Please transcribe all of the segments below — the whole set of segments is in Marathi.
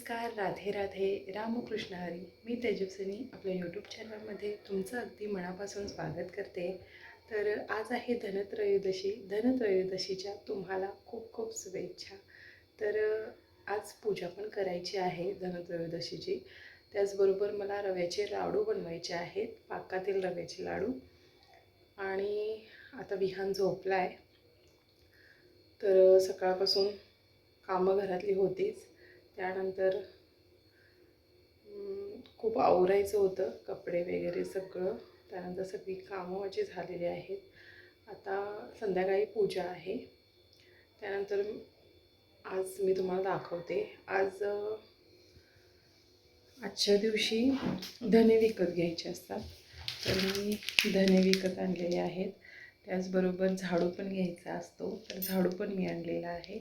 नमस्कार, राधे राधे, रामकृष्ण हरी. मी तेजस्विनी आपल्या यूट्यूब चॅनलमध्ये तुमचं अगदी मनापासून स्वागत करते. तर आज आहे धनत्रयोदशी. धनत्रयोदशीच्या तुम्हाला खूप खूप शुभेच्छा. तर आज पूजा पण करायची आहे धनत्रयोदशीची. त्याचबरोबर मला रव्याचे लाडू बनवायचे आहेत, पाकातील रव्याचे लाडू. आणि आता विहान झोपला आहे, तर सकाळपासून कामं घरातली होतीच. त्यानंतर खूप आवरायचं होतं, कपडे वगैरे सगळं. त्यानंतर सगळी कामं माझी झालेली आहेत. आता संध्याकाळी पूजा आहे. त्यानंतर आज मी तुम्हाला दाखवते. आजच्या दिवशी धने विकत घ्यायचे असतात, तर मी धने विकत आणलेले आहेत. त्याचबरोबर झाडू पण घ्यायचा असतो, तर झाडू पण मी आणलेला आहे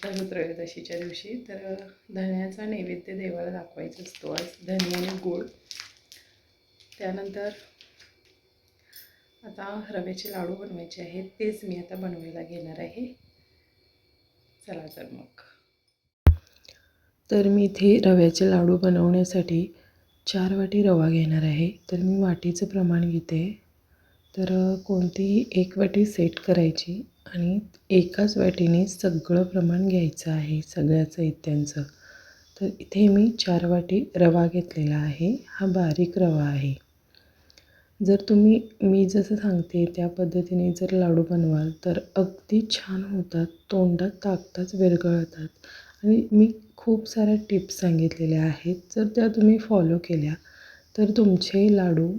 धनत्रयोदशीच्या दिवशी. तर धन्याचा नैवेद्य देवाला दाखवायचा असतो आज, धने आणि गूळ. त्यानंतर आता रव्याचे लाडू बनवायचे आहेत, तेच मी आता बनवायला घेणार आहे. चला तर मग. तर मी इथे रव्याचे लाडू बनवण्यासाठी 4 वाटी रवा घेणार आहे. तर मी वाटीचं प्रमाण घेते. तर कोणतीही एक वाटी सेट करायची आणि एकाच वाटीने सगळं प्रमाण घ्यायचं आहे सगळ्या साहित्यांचं. तर इथे मी 4 वाटी रवा घेतलेला आहे. हा बारीक रवा आहे. जर मी जसं सांगते त्या पद्धतीने जर लाडू बनवाल तर अगदी छान होतात, तोंडात टाकताच विरघळतात. आणि मी खूप साऱ्या टिप्स सांगितलेल्या आहेत, जर त्या तुम्ही फॉलो केल्या तर तुमचे लाडू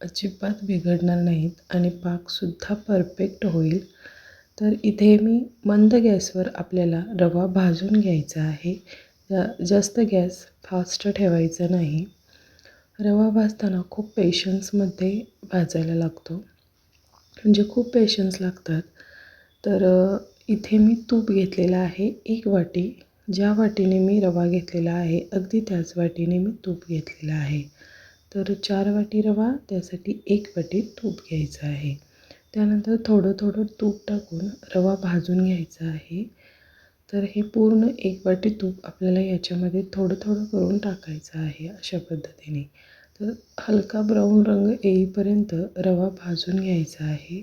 अजिबात बिघडणार नाहीत आणि पाकसुद्धा परफेक्ट होईल. तर इथे मी मंद गॅसवर आपल्याला रवा भाजून घ्यायचा आहे. जास्त गॅस फास्ट ठेवायचा नाही. रवा भाजताना खूप पेशन्समध्ये भाजायला लागतो, म्हणजे खूप पेशन्स लागतात. तर इथे मी तूप घेतलेलं आहे 1 वाटी. ज्या वाटीने मी रवा घेतलेला आहे अगदी त्याच वाटीने मी तूप घेतलेलं आहे. तर 4 वाटी रवा, त्यासाठी 1 वाटी तूप घ्यायचं आहे. त्यानंतर थोडं थोडं तूप टाकून रवा भाजून घ्यायचा आहे. तर हे पूर्ण 1 वाटी तूप आपल्याला याच्यामध्ये थोडं थोडं करून टाकायचं आहे अशा पद्धतीने. तर हलका ब्राऊन रंग येईपर्यंत रवा भाजून घ्यायचा आहे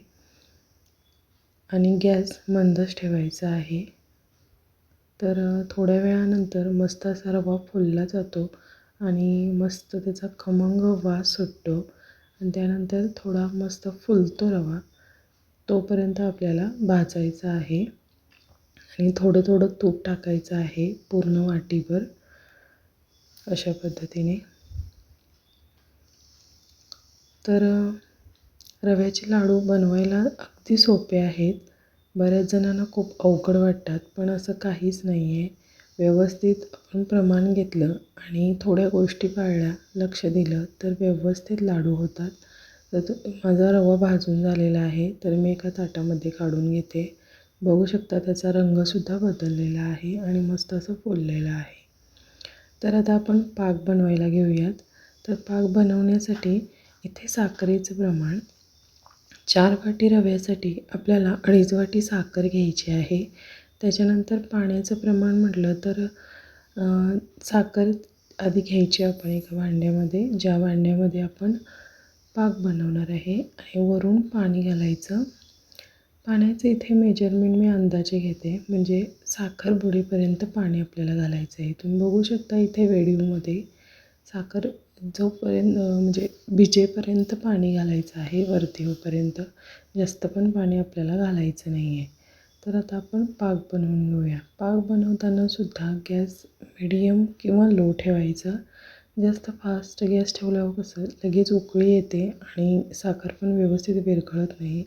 आणि गॅस मंदच ठेवायचा आहे. तर थोड्या वेळानंतर मस्त असा रवा फुलला जातो आणि मस्त त्याचा खमंग वास सुटतो. आणि त्यानंतर थोडा मस्त फुलतो रवा, तोपर्यंत आपल्याला भाजायचा आहे. आणि थोडं थोडं तूप टाकायचं आहे पूर्ण वाटीभर अशा पद्धतीने. तर रव्याचे लाडू बनवायला अगदी सोपे आहेत. बऱ्याच जणांना खूप अवघड वाटतात, पण असं काहीच नाही आहे. व्यवस्थित आपण प्रमाण घेतलं आणि थोड्या गोष्टी पाळल्या, लक्ष दिलं तर व्यवस्थित लाडू होतात. तर माझा रवा भाजून झालेला आहे, तर मी एका ताटामध्ये काढून घेते. बघू शकता त्याचा रंगसुद्धा बदललेला आहे आणि मस्त असं फुललेलं आहे. तर आता आपण पाक बनवायला घेऊयात. तर पाक बनवण्यासाठी इथे साखरेचं प्रमाण 4 वाटी रव्यासाठी आपल्याला 2.5 वाटी साखर घ्यायची आहे. त्याच्यानंतर पाण्याचं प्रमाण म्हटलं तर साखर आधी घ्यायची आपण एका भांड्यामध्ये, ज्या भांड्यामध्ये आपण पाक बनवणार आहे, आणि वरून पाणी घालायचं. पाण्याचं इथे मेजरमेंट मी अंदाजे घेते, म्हणजे साखर बुडेपर्यंत पाणी आपल्याला घालायचं आहे. तुम्ही बघू शकता इथे व्हिडिओमध्ये साखर जोपर्यंत म्हणजे भिजेपर्यंत पाणी घालायचं आहे, वरती होईपर्यंत. जास्त पण पाणी आपल्याला घालायचं नाही आहे. तर आता आपण पाक बनवून घेऊया. पाक बनवताना सुद्धा गॅस मिडियम किंवा लो ठेवायचा. जास्त फास्ट गॅस ठेवल्यावर कसं लगेच उकळी येते आणि साखर पण व्यवस्थित विरघळत नाही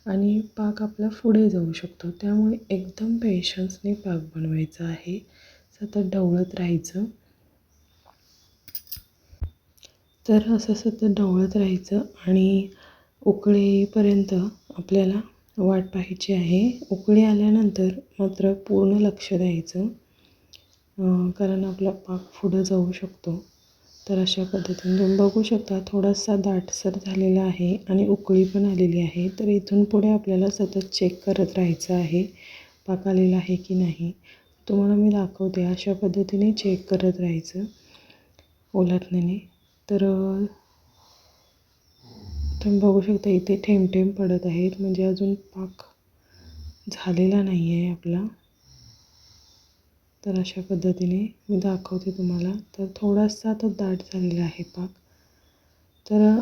आणि पाक आपला पुढे जाऊ शकतो. त्यामुळे एकदम पेशन्सने पाक बनवायचा आहे, सतत ढवळत राहायचं. तर असं सतत ढवळत राहायचं आणि उकळी येईपर्यंत आपल्याला वाट पाहायची आहे. उकळी आल्यानंतर मात्र पूर्ण लक्ष द्यायचं, कारण आपला पाक पुढं जाऊ शकतो. तर अशा पद्धतीने तुम्ही बघू शकता थोडासा दाटसर झालेला आहे आणि उकळी पण आलेली आहे. तर इथून पुढे आपल्याला सतत चेक करत राहायचं आहे पाक आलेला आहे की नाही. तुम्हाला मी दाखवते अशा पद्धतीने चेक करत राहायचं ओलाटण्याने. तर तुम्ही बघू शकता इथे थेंब थेंब पडत आहेत, म्हणजे अजून पाक झालेला नाही आहे आपला. तर अशा पद्धतीने मी दाखवते तुम्हाला. तर थोडासा आता दाट झालेला आहे पाक. तर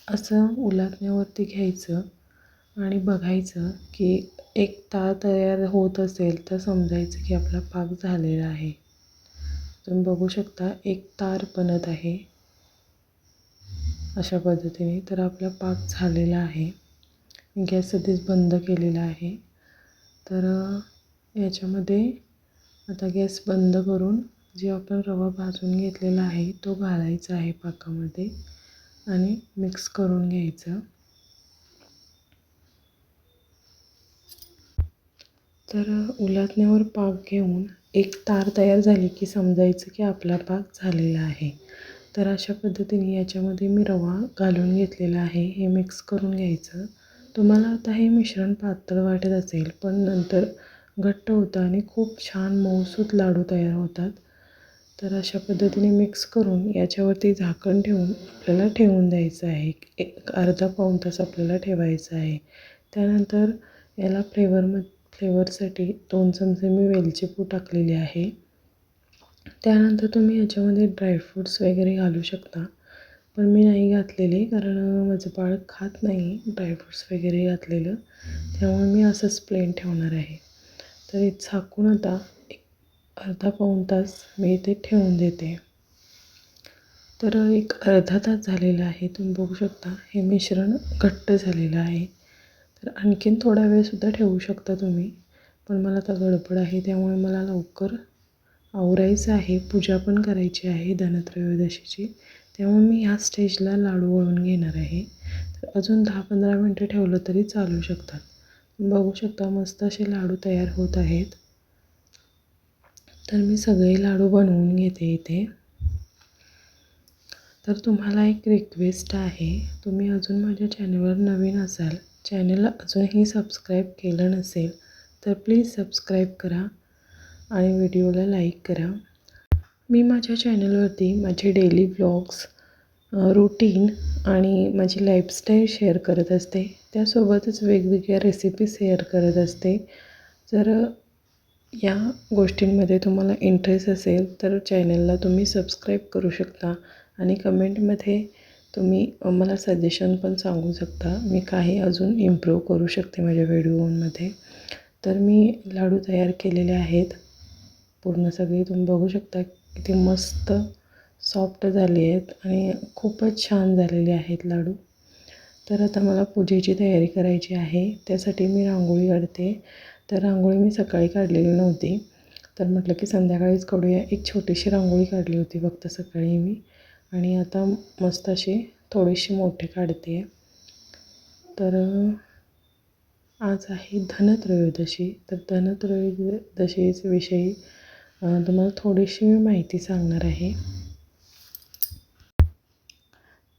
असं उलटण्यावरती घ्यायचं आणि बघायचं की एक तार तयार होत असेल तर समजायचं की आपला पाक झालेला आहे. तुम्ही बघू शकता एक तार बनत आहे अशा पद्धतीने. तर आपला पाक झालेला आहे. गॅस सध्याच बंद केलेला आहे. तर याच्यामध्ये आता गॅस बंद करून जे आपण रवा भाजून घेतलेला आहे तो घालायचा आहे पाकामध्ये आणि मिक्स करून घ्यायचं. तर उलटण्यावर पाक घेऊन एक तार तयार झाली की समजायचं की आपला पाक झालेला आहे. तर अशा पद्धतीने याच्यामध्ये मी रवा घालून घेतलेला आहे. हे मिक्स करून घ्यायचं. तुम्हाला आता हे मिश्रण पातळ वाटत असेल पण नंतर घट्ट होतं आणि खूप छान मऊसूत लाडू तयार होतात. तर अशा पद्धतीने मिक्स करून याच्यावरती झाकण ठेवून आपल्याला ठेवून द्यायचं आहे. एक अर्धा पाऊण तास आपल्याला ठेवायचं आहे. त्यानंतर याला फ्लेवरसाठी 2 चमचे मी वेलची पूड टाकलेली आहे. त्यानंतर तुम्ही याच्यामध्ये ड्रायफ्रूट्स वगैरे घालू शकता, पण मी नाही घातलेले कारण माझं बाळ खात नाही ड्रायफ्रूट्स वगैरे घातलेलं. त्यामुळे मी असंच प्लेन ठेवणार आहे. तर हे झाकून आता एक अर्धा पाऊण तास मी इथे ठेवून देते. तर एक अर्धा तास झालेला आहे. तुम्ही बघू शकता हे मिश्रण घट्ट झालेलं आहे. तर आणखीन थोडा वेळसुद्धा ठेवू शकता तुम्ही, पण मला आता गडबड आहे त्यामुळे मला लवकर आवरायचं आहे. पूजा पण करायची आहे धनत्रयोदशीची. त्यामुळे मी ह्या स्टेजला लाडू वळून घेणार आहे. तर अजून 10-15 मिनटं ठेवलं तरी चालू शकतात. बघू शकता मस्त असे लाडू तयार होत आहेत. तर मी सगळे लाडू बनवून घेते इथे. तर तुम्हाला एक रिक्वेस्ट आहे, तुम्ही अजून माझ्या चॅनलवर नवीन असाल, चॅनलला अजूनही सबस्क्राईब केलं नसेल तर प्लीज सबस्क्राईब करा आणि व्हिडिओला लाईक करा. मी माझ्या चॅनलवरती माझे डेली व्लॉग्स, रूटीन आणि माझी लाईफस्टाईल शेअर करत असते. त्यासोबतच वेगवेगळ्या रेसिपी शेअर करत असते. जर या गोष्टींमध्ये तुम्हाला इंटरेस्ट असेल तर चॅनलला तुम्ही सबस्क्राईब करू शकता आणि कमेंटमध्ये तुम्ही मला सजेशन पण सांगू शकता. मी काही अजून इम्प्रूव्ह करू शकते माझ्या व्हिडिओमध्ये. तर मी लाडू तयार केलेले आहेत पूर्ण सगळे. तुम्ही बघू शकता किती मस्त सॉफ्ट झाले आहेत आणि खूपच छान झालेले आहेत लाडू. तर आता मला पूजेची तयारी करायची आहे. त्यासाठी मी रांगोळी काढते. तर रांगोळी मी सकाळी काढलेली नव्हती, तर म्हटलं की संध्याकाळीच काढूया. एक छोटीशी रांगोळी काढली होती फक्त सकाळी मी, आणि आता मस्त अशी थोडीशी मोठी काढते. तर आज आहे धनत्रयोदशी. तर धनत्रयोदशीविषयी तुम्हाला थोडीशी मी माहिती सांगणार आहे.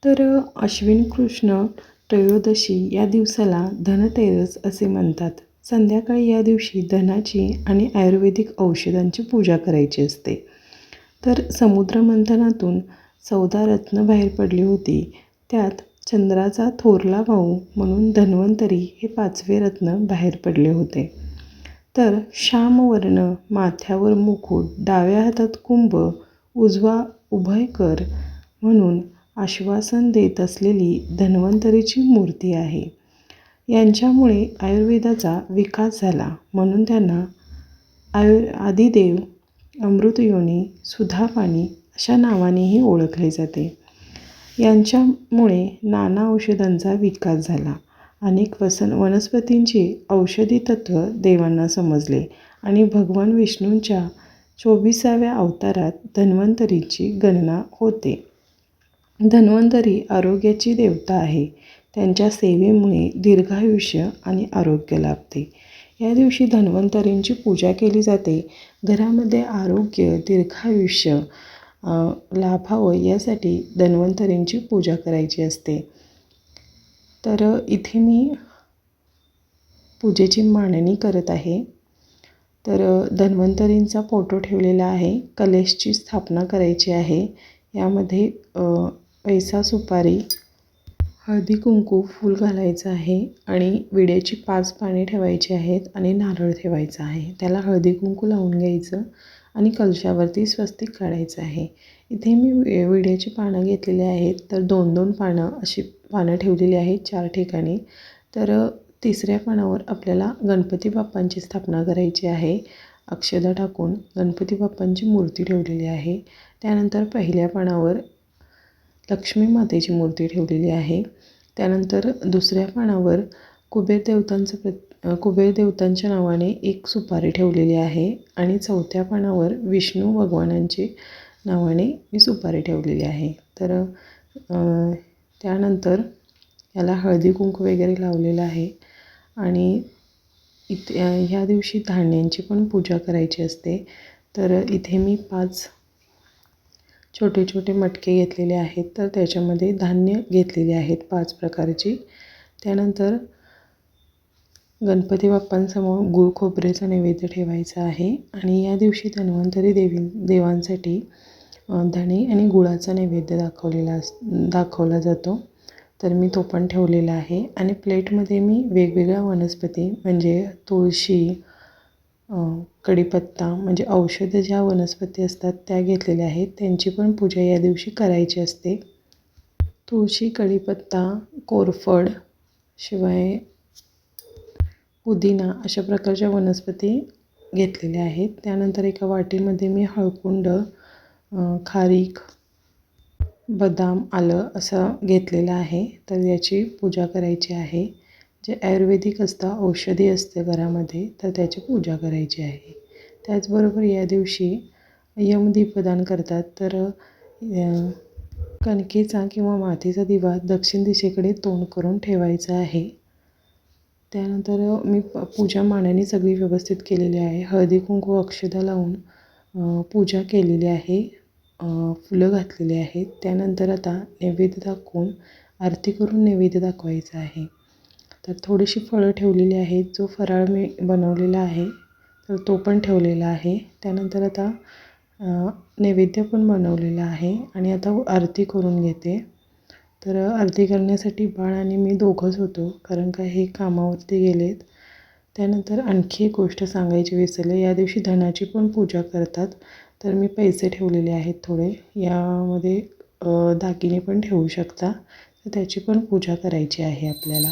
तर अश्विन कृष्ण त्रयोदशी या दिवसाला धनतेरस असे म्हणतात. संध्याकाळी या दिवशी धनाची आणि आयुर्वेदिक औषधांची पूजा करायची असते. तर समुद्रमंथनातून 14 रत्न बाहेर पडली होती. त्यात चंद्राचा थोरला भाऊ म्हणून धन्वंतरी हे 5वे रत्न बाहेर पडले होते. तर श्यामवर्ण, माथ्यावर मुकुट, डाव्या हातात कुंभ, उजवा उभयकर म्हणून आश्वासन देत असलेली धन्वंतरीची मूर्ती आहे. यांच्यामुळे आयुर्वेदाचा विकास झाला म्हणून त्यांना आदिदेव, अमृतयोनी, सुधापाणी अशा नावानेही ओळखले जाते. यांच्यामुळे नाना औषधांचा विकास झाला. अनेक वनस्पतींची औषधी तत्त्व देवांना समजले आणि भगवान विष्णूंच्या 24व्या अवतारात धन्वंतरीची गणना होते. धन्वंतरी आरोग्याची देवता आहे. त्यांच्या सेवेमुळे दीर्घायुष्य आणि आरोग्य लाभते. या दिवशी धन्वंतरींची पूजा केली जाते. घरामध्ये आरोग्य, दीर्घायुष्य लाभावं यासाठी धन्वंतरींची पूजा करायची असते. तर इथे मी पूजेची मांडणी करत आहे. तर धन्वंतरींचा फोटो ठेवलेला आहे. कलशची स्थापना करायची आहे. यामध्ये पैसा, सुपारी, हळदी कुंकू, फूल घालायचं आहे आणि विड्याची 5 पाने ठेवायची आहेत आणि नारळ ठेवायचा आहे. त्याला हळदी कुंकू लावून घ्यायचं आणि कलशावरती स्वस्तिक काढायचं आहे. इथे मी विड्याची पानं घेतलेली आहेत. तर 2-2 पानं अशी पानं ठेवलेली आहेत 4 ठिकाणी. तर तिसऱ्या पानावर आपल्याला गणपती बाप्पांची स्थापना करायची आहे. अक्षदा टाकून गणपती बाप्पांची मूर्ती ठेवलेली आहे. त्यानंतर पहिल्या पानावर लक्ष्मी मातेची मूर्ती ठेवलेली आहे. त्यानंतर दुसऱ्या पानावर कुबेर देवतांच्या नावाने एक सुपारी ठेवलेली आहे आणि चौथ्या पानावर विष्णू भगवानांची नावाने मी सुपारी ठेवलेली आहे. तर त्यानंतर याला हळदी कुंकू वगैरे लावलेलं आहे आणि ह्या दिवशी धान्यांची पण पूजा करायची असते. तर इथे मी 5 छोटे छोटे मटके घेतलेले आहेत. तर त्याच्यामध्ये धान्य घेतलेले आहेत 5 प्रकारची. त्यानंतर गणपती बाप्पांसमोर गूळ खोबऱ्याचा नैवेद्य ठेवायचा आहे आणि या दिवशी धन्वंतरी देवांसाठी धणे आणि गुळाचा नैवेद्य दाखवला जातो. तर मी तो पण ठेवलेला आहे आणि प्लेटमध्ये मी वेगवेगळ्या वनस्पती म्हणजे तुळशी, कढीपत्ता म्हणजे औषधं ज्या वनस्पती असतात त्या घेतलेल्या आहेत. त्यांची पण पूजा या दिवशी करायची असते. तुळशी, कढीपत्ता, कोरफड, शिवाय पुदिना अशा प्रकारच्या वनस्पती घेतलेल्या आहेत. त्यानंतर एका वाटीमध्ये मी हळकुंड, खारीक, बदाम, आलं असं घेतलेलं आहे. तर याची पूजा करायची आहे. जे आयुर्वेदिक असतं, औषधी असते घरामध्ये, तर त्याची पूजा करायची आहे. त्याचबरोबर या दिवशी यमदीपदान करतात. तर कणकेचा किंवा मातीचा दिवा दक्षिण दिशेकडे तोंड करून ठेवायचा आहे. त्यानंतर मी पूजा मांडणी सगळी व्यवस्थित केलेली आहे. हळदी कुंकू अक्षदा लावून पूजा केलेली आहे. फुलं घातलेली आहेत. त्यानंतर आता नैवेद्य दाखवून आरती करून नैवेद्य दाखवायचा आहे. तर थोडीशी फळं ठेवलेली आहेत. जो फराळ मी बनवलेला आहे तर तो पण ठेवलेला आहे. त्यानंतर आता नैवेद्य पण बनवलेला आहे आणि आता आरती करून घेते. तर आरती करण्यासाठी बाळ आणि मी दोघंच होतो, कारण का हे कामावरती गेलेत. त्यानंतर आणखी एक गोष्ट सांगायची विसरले. या दिवशी धनाची पण पूजा करतात. तर मी पैसे ठेवलेले आहेत थोडे. यामध्ये दागिने पण ठेवू शकता. तर त्याची पण पूजा करायची आहे आपल्याला.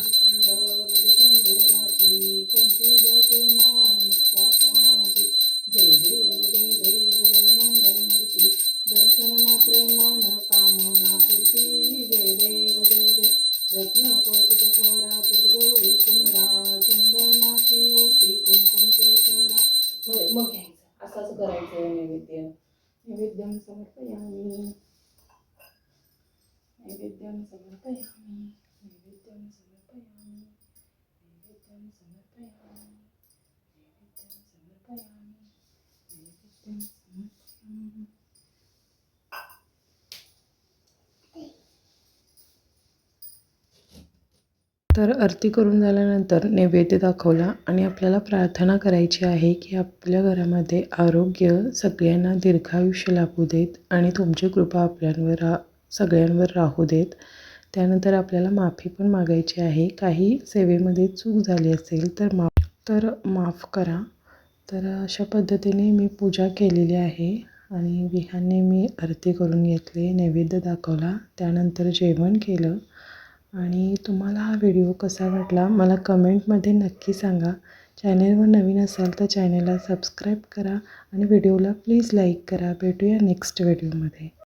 मग घ्यायचं असंच करायचं. नैवेद्यम समर्पयामि, नैवेद्यम समर्पयामि, नैवेद्यम समर्पयामि, नैवेद्यम समर्पयामि, नैवेद्यम समर्पयामि, नैवेद्यम समर्पयामि. तर आरती करून झाल्यानंतर नैवेद्य दाखवला आणि आपल्याला प्रार्थना करायची आहे की आपल्या घरामध्ये आरोग्य, सगळ्यांना दीर्घायुष्य लाभू देत आणि तुमची कृपा आपल्यावर सगळ्यांवर राहू देत. त्यानंतर आपल्याला माफी पण मागायची आहे. काही सेवेमध्ये चूक झाली असेल तर माफ करा. तर अशा पद्धतीने मी पूजा केलेली आहे आणि विहाने मी आरती करून घेतली, नैवेद्य दाखवला, त्यानंतर जेवण केलं. आणि तुम्हाला हा व्हिडिओ कसा वाटला मला कमेंटमध्ये नक्की सांगा. चॅनलवर नवीन असाल तर चॅनलला सबस्क्राईब करा आणि व्हिडिओला प्लीज लाईक करा. भेटूया नेक्स्ट व्हिडिओमध्ये.